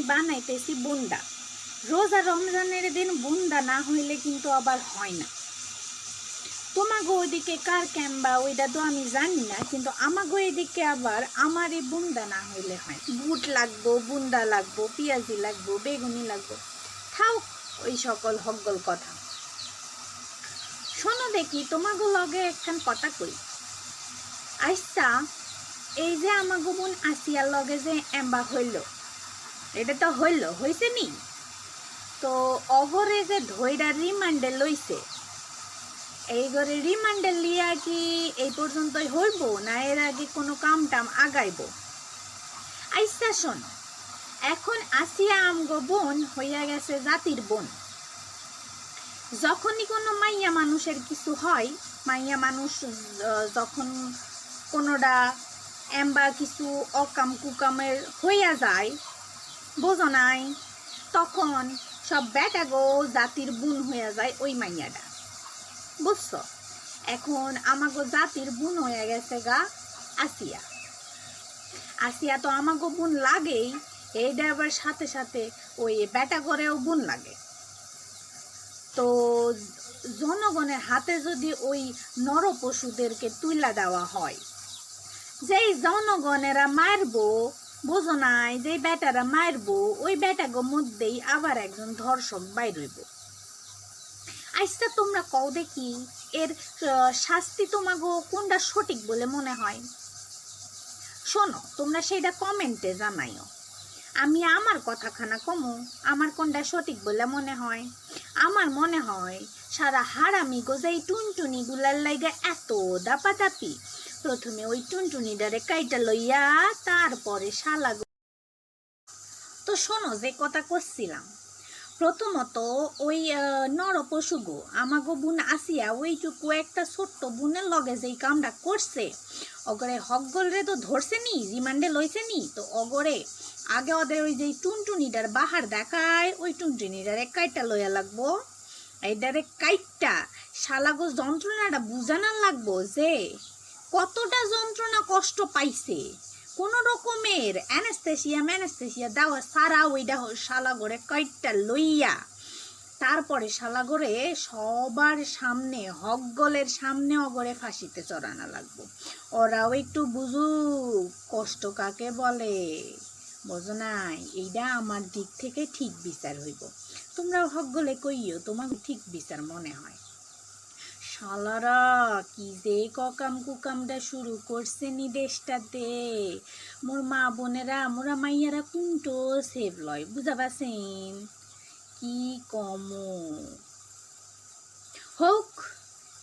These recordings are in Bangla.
বানাইতেছি বুন্দা। রোজা রমজানের দিন বুন্দা না হইলে কিন্তু আবার হয় না। তোমাগো ওইদিকে কার ক্যাম্বা ওইটা তো আমি জানি না, কিন্তু আমাগো এদিকে আবার আমার এই বুন্দা না হইলে হয়। বুট লাগবো, বুন্দা লাগবো, পেঁয়াজি লাগবো, বেগুনি লাগবো। থাও ওই সকল হগল কথা। শোনো দেখি তোমাগো লগে একখান কথা কই। আচ্ছা, এই যে আমাগো বোন আসিয়ার লগে যে এম্বা হইল, এটা তো হইছে নি? তো অগরে যে ধৈরা রিমান্ডে লইছে, এই ঘরে রিমান্ডে লিয়া কি এই পর্যন্তই হইব না এর আগে কোনো কাম টাম আগাইব? আইসা শোন, এখন আসিয়া আমগো বোন হইয়া গেছে জাতির বোন। যখনই কোনো মাইয়া মানুষের কিছু হয়, মাইয়া মানুষ যখন কোনোটা এম্বা কিছু অকাম কুকামের হইয়া যায়, বোঝো নাই, তখন সব বেটা গো জাতির বোন হইয়া যায় ওই মাইয়াটা, বুঝছো? এখন আমাগো জাতির বোন হয়ে গেছে গা আসিয়া। আসিয়া তো আমাগো বোন লাগেই, এইটা আবার সাথে সাথে ওই বেটা করেও বোন লাগে। তো জনগণের হাতে যদি ওই নর পশুদেরকে তুইলা দেওয়া হয়, যেই জনগণেরা মারবো, বোঝো নাই, যে বেটারা মারবো ওই বেটাগো মধ্যেই আবার একজন ধর্ষক বাইর হইব। আচ্ছা তোমরা কও দেখি, এর শাস্তি তোমাগো কোনটা সঠিক বলে মনে হয়? শোনো, তোমরা সেইটা কমেন্টে জানাইও। আমি আমার কথাখানা কমু, আমার কোনটা সঠিক বলে মনে হয়। আমার মনে হয় সারা হারামি গোজাই টুনটুনি গুলার লাইগা এত দাপাদাপি, প্রথমে ওই টুনটুনিটারে কাইটা লইয়া তারপরে শালা। তো শোনো, যে কথা করছিলাম, প্রথমত ওই নরপশুগো আমাগো বোন আসিয়া ওইটুকু একটা ছোট্ট বোনের লগে যেই কামটা করছে, অগরে হকগলরে তো ধরছে নি, রিমান্ডে লইছে নি, তো অগরে আগে ওদের ওই যে টুনটুনিটার বাহার দেখায়, ওই টুনটুনিটারে কাইটা লইয়া লাগবো। এইটারে কাইটটা শালাগো যন্ত্রণাটা বুঝানো লাগবো যে কতটা যন্ত্রণা কষ্ট পাইছে। কোন রকমের অ্যানেস্থেসিয়া দেওয়া সারা ওইটা শালাগরে কাইটটা লইয়া তারপরে শালাগরে সবার সামনে, হকগলের সামনে অগরে ফাঁসিতে চড়ানো লাগবো। ওরাও একটু বুঝুক কষ্ট কাকে বলে, বোঝো নাই? এইটা আমার দিক থেকে ঠিক বিচার হইব। তোমরাও হকগলে কইও তোমার ঠিক বিচার মনে হয়। শালারা কি যে ককাম কুকামটা শুরু করছে নি দেশটাতে, মোর মা বোনেরা, মোরা মাইয়ারা কুন্টো সেভ লয়, বুঝা পাছেন? কি কম হোক,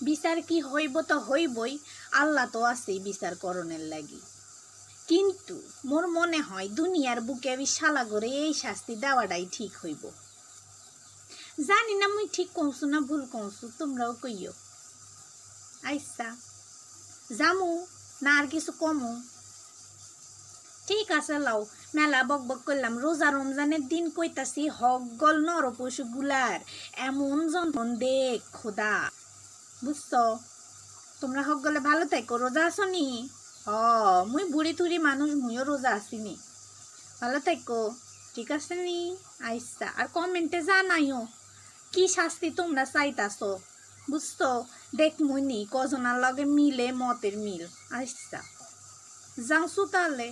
বিচার কি হইব তো হইবই, আল্লাহ তো আছেই বিচার করণের লাগি। কিন্তু মোর মনে হয় দুনিয়ার বুকে আমি শালা করে এই শাস্তি দেওয়াটাই ঠিক হইব। জানি না মুই ঠিক কমছু না ভুল কমছু, তোমরাও কইও। আচ্ছা জামু না আর কিছু কমু? ঠিক আছে লাও, মেলা বক বক করলাম। রোজা রমজানের দিন কইতাছি হকগল নর পশু গুলার এমন যন্ত্রণ দেখ খোদা, বুঝছো? তোমরা হকগলে ভালো থাকো, রোজা আছো নি? মুই বুড়ি তুড়ি মানুষ, মুইও রোজা আসিনি। ভালো থাকো, ঠিক আছে নি? আচ্ছা, আর কমেন্টে জানাইও কি শাস্তি তোমরা চাইতাছো, বুঝছো? দেখ মুই নি কজনার লগে মিলে মতের মিল। আচ্ছা যাওছো তাহলে।